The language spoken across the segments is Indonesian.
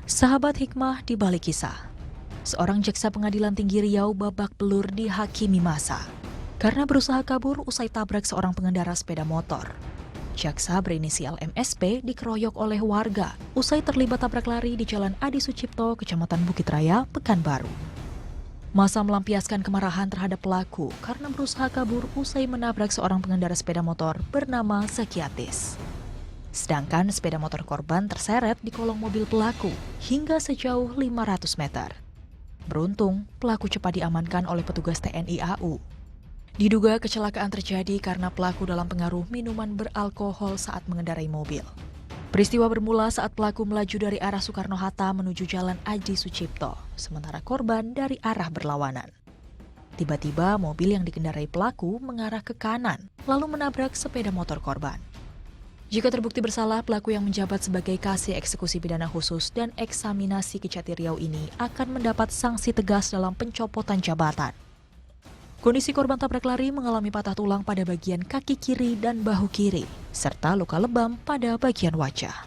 Sahabat hikmah di balik kisah. Seorang jaksa pengadilan tinggi Riau babak belur dihakimi massa karena berusaha kabur usai tabrak seorang pengendara sepeda motor. Jaksa berinisial MSP dikeroyok oleh warga usai terlibat tabrak lari di Jalan Adi Sucipto, Kecamatan Bukit Raya, Pekanbaru. Massa melampiaskan kemarahan terhadap pelaku karena berusaha kabur usai menabrak seorang pengendara sepeda motor bernama Zakiatis. Sedangkan sepeda motor korban terseret di kolong mobil pelaku hingga sejauh 500 meter. Beruntung, pelaku cepat diamankan oleh petugas TNI AU. Diduga kecelakaan terjadi karena pelaku dalam pengaruh minuman beralkohol saat mengendarai mobil. Peristiwa bermula saat pelaku melaju dari arah Soekarno-Hatta menuju Jalan Adi Sucipto, sementara korban dari arah berlawanan. Tiba-tiba mobil yang dikendarai pelaku mengarah ke kanan, lalu menabrak sepeda motor korban. Jika terbukti bersalah, pelaku yang menjabat sebagai kasih eksekusi pidana khusus dan eksaminasi Kejati Riau ini akan mendapat sanksi tegas dalam pencopotan jabatan. Kondisi korban tabrak lari mengalami patah tulang pada bagian kaki kiri dan bahu kiri, serta luka lebam pada bagian wajah.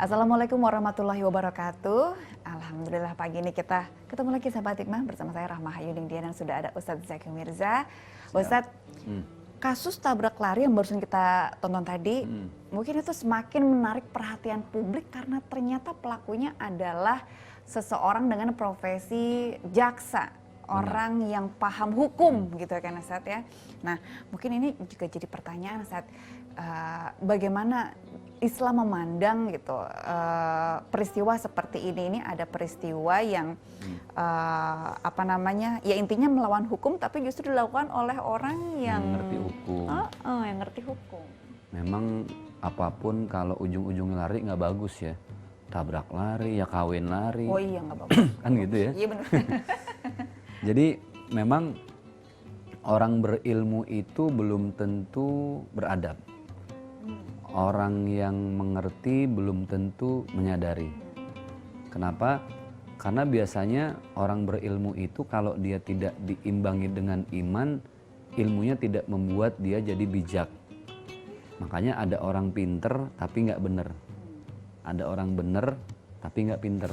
Assalamualaikum warahmatullahi wabarakatuh. Alhamdulillah pagi ini kita ketemu lagi sahabat hikmah bersama saya Rahma Hayuding Dian dan sudah ada Ustadz Zaki Mirza. Ustadz, kasus tabrak lari yang barusan kita tonton tadi mungkin itu semakin menarik perhatian publik karena ternyata pelakunya adalah seseorang dengan profesi jaksa. Orang yang paham hukum gitu kan Ustadz ya. Nah mungkin ini juga jadi pertanyaan Ustadz, bagaimana Islam memandang gitu peristiwa seperti ini ada peristiwa yang ya intinya melawan hukum tapi justru dilakukan oleh orang yang ngerti hukum. Yang ngerti hukum. Memang apapun kalau ujung-ujungnya lari nggak bagus ya. Tabrak lari, ya kawin lari. Oh iya nggak bagus. Kan gitu ya. Iya benar. Jadi memang orang berilmu itu belum tentu beradab. Orang yang mengerti belum tentu menyadari. Kenapa? Karena biasanya orang berilmu itu kalau dia tidak diimbangi dengan iman, ilmunya tidak membuat dia jadi bijak. Makanya ada orang pinter tapi nggak bener. Ada orang bener tapi nggak pinter.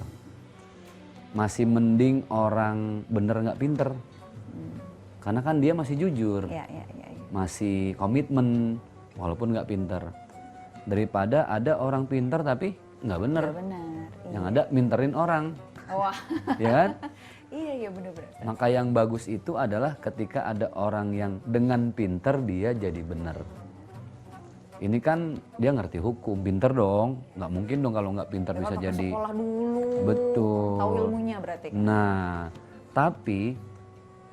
Masih mending orang bener nggak pinter. Karena kan dia masih jujur, masih komitmen walaupun nggak pinter. Daripada ada orang pinter tapi nggak bener. Yang ada minterin orang. Wah. Ya kan? Iya benar-benar. Maka yang bagus itu adalah ketika ada orang yang dengan pinter dia jadi bener. Ini kan dia ngerti hukum, pinter dong. Nggak mungkin dong kalau nggak pinter bisa jadi. Sekolah dulu. Betul. Tahu ilmunya berarti. Nah, tapi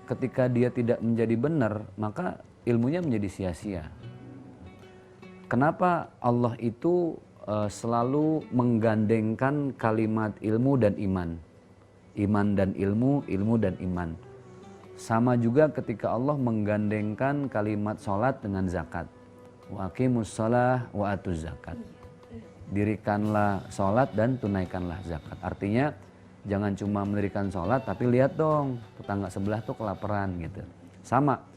ketika dia tidak menjadi benar, maka ilmunya menjadi sia-sia. Kenapa Allah itu selalu menggandengkan kalimat ilmu dan iman? Iman dan ilmu, ilmu dan iman. Sama juga ketika Allah menggandengkan kalimat sholat dengan zakat. Wa aqimus shalah wa atuz zakat. Dirikanlah sholat dan tunaikanlah zakat. Artinya jangan cuma mendirikan sholat tapi lihat dong tetangga sebelah tuh kelaparan gitu. Sama.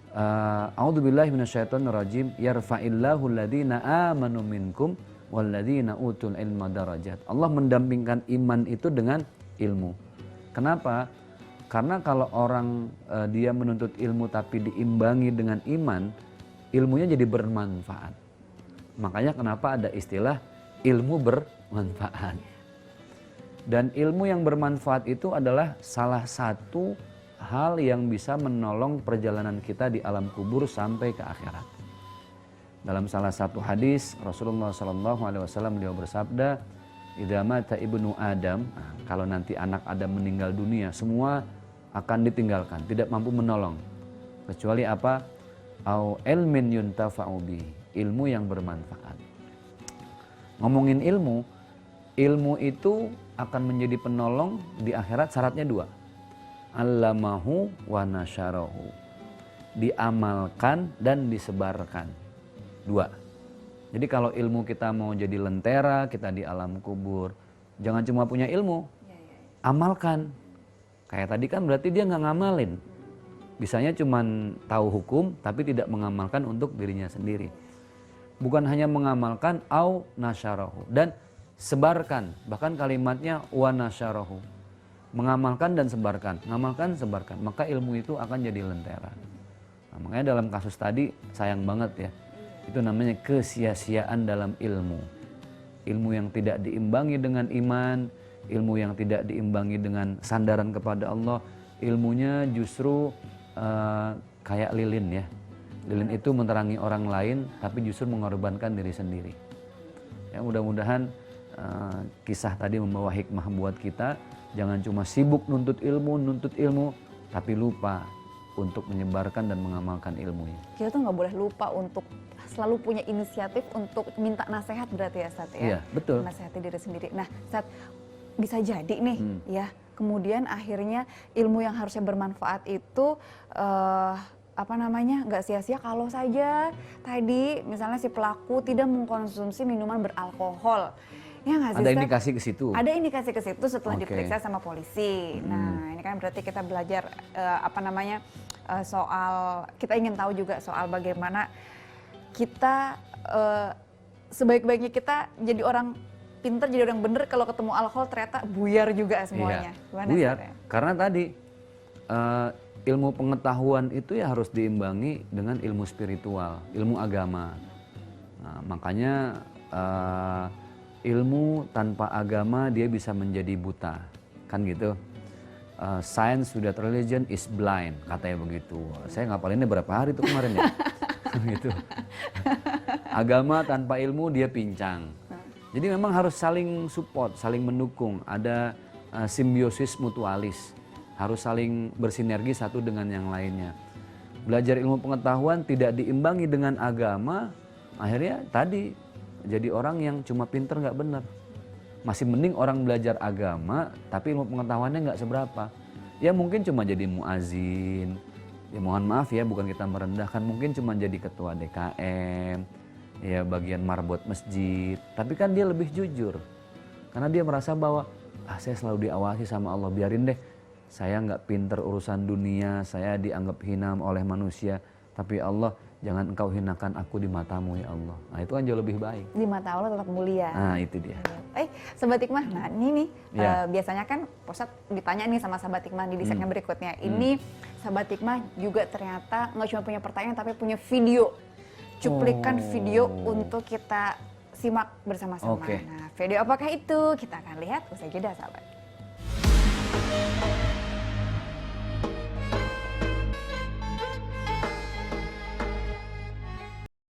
A'udzubillahi minasyaitonirrajim. Yarfa'illahu alladhina amanu minkum walladhina utul ilma darajat. Allah mendampingkan iman itu dengan ilmu. Kenapa? Karena kalau orang dia menuntut ilmu tapi diimbangi dengan iman, ilmunya jadi bermanfaat. Makanya kenapa ada istilah ilmu bermanfaat. Dan ilmu yang bermanfaat itu adalah salah satu hal yang bisa menolong perjalanan kita di alam kubur sampai ke akhirat. Dalam salah satu hadis Rasulullah SAW beliau bersabda, "Idza mata ibnu Adam," kalau nanti anak Adam meninggal dunia, semua akan ditinggalkan, tidak mampu menolong. Kecuali apa? Au ilmin yuntafa'u bi, ilmu yang bermanfaat. Ngomongin ilmu, ilmu itu akan menjadi penolong di akhirat syaratnya dua. Allamahu wa nasyarahu. Diamalkan dan disebarkan. Dua. Jadi kalau ilmu kita mau jadi lentera, kita di alam kubur, jangan cuma punya ilmu, amalkan. Kayak tadi kan berarti dia nggak ngamalin. Bisanya cuma tahu hukum, tapi tidak mengamalkan untuk dirinya sendiri. Bukan hanya mengamalkan, au nasyarahu. Dan sebarkan, bahkan kalimatnya wa nasyarahu. Mengamalkan dan sebarkan, mengamalkan, sebarkan. Maka ilmu itu akan jadi lentera. Nah, makanya dalam kasus tadi sayang banget ya. Itu namanya kesia-siaan dalam ilmu. Ilmu yang tidak diimbangi dengan iman, ilmu yang tidak diimbangi dengan sandaran kepada Allah, ilmunya justru kayak lilin ya. Lilin itu menerangi orang lain, tapi justru mengorbankan diri sendiri. Ya, mudah-mudahan kisah tadi membawa hikmah buat kita. Jangan cuma sibuk nuntut ilmu, tapi lupa untuk menyebarkan dan mengamalkan ilmunya. Kita tuh nggak boleh lupa untuk selalu punya inisiatif untuk minta nasihat berarti ya Ustadz ya. Iya, betul. Nasihati diri sendiri. Nah, Ustadz, bisa jadi nih ya, kemudian akhirnya ilmu yang harusnya bermanfaat itu nggak sia-sia kalau saja tadi misalnya si pelaku tidak mengkonsumsi minuman beralkohol. Ya nggak sih, Ada Ustadz? indikasi ke situ. Ada indikasi ke situ setelah Oke. diperiksa sama polisi. Nah, ini kan berarti kita belajar soal, kita ingin tahu juga soal bagaimana kita sebaik-baiknya kita jadi orang pinter, jadi orang bener, kalau ketemu alkohol ternyata buyar juga semuanya. Iya, Gimana, buyar. Ustadz, ya? Karena tadi ilmu pengetahuan itu ya harus diimbangi dengan ilmu spiritual, ilmu agama. Nah, makanya ilmu tanpa agama dia bisa menjadi buta, kan gitu. Science without religion is blind, katanya begitu. Saya ngapalinnya berapa hari itu kemarin ya, gitu. Agama tanpa ilmu dia pincang. Jadi memang harus saling support, saling mendukung. Ada simbiosis mutualis, harus saling bersinergi satu dengan yang lainnya. Belajar ilmu pengetahuan tidak diimbangi dengan agama, akhirnya tadi jadi orang yang cuma pinter nggak bener. Masih mending orang belajar agama tapi ilmu pengetahuannya nggak seberapa. Ya mungkin cuma jadi muazin, ya mohon maaf ya bukan kita merendahkan, mungkin cuma jadi ketua DKM, ya bagian marbot masjid. Tapi kan dia lebih jujur karena dia merasa bahwa saya selalu diawasi sama Allah, biarin deh saya nggak pinter urusan dunia, saya dianggap hina oleh manusia, tapi Allah jangan engkau hinakan aku di matamu ya Allah. Nah itu kan jauh lebih baik. Di mata Allah tetap mulia. Nah itu dia. Sobat Hikmah, nah ini nih Ya. biasanya kan Ustadz ditanya nih sama Sahabat Hikmah di segmen berikutnya. Ini Sahabat Hikmah juga ternyata nggak cuma punya pertanyaan tapi punya video. Cuplikan video untuk kita simak bersama-sama. Oke. Nah video apakah itu? Kita akan lihat usai jeda sahabat.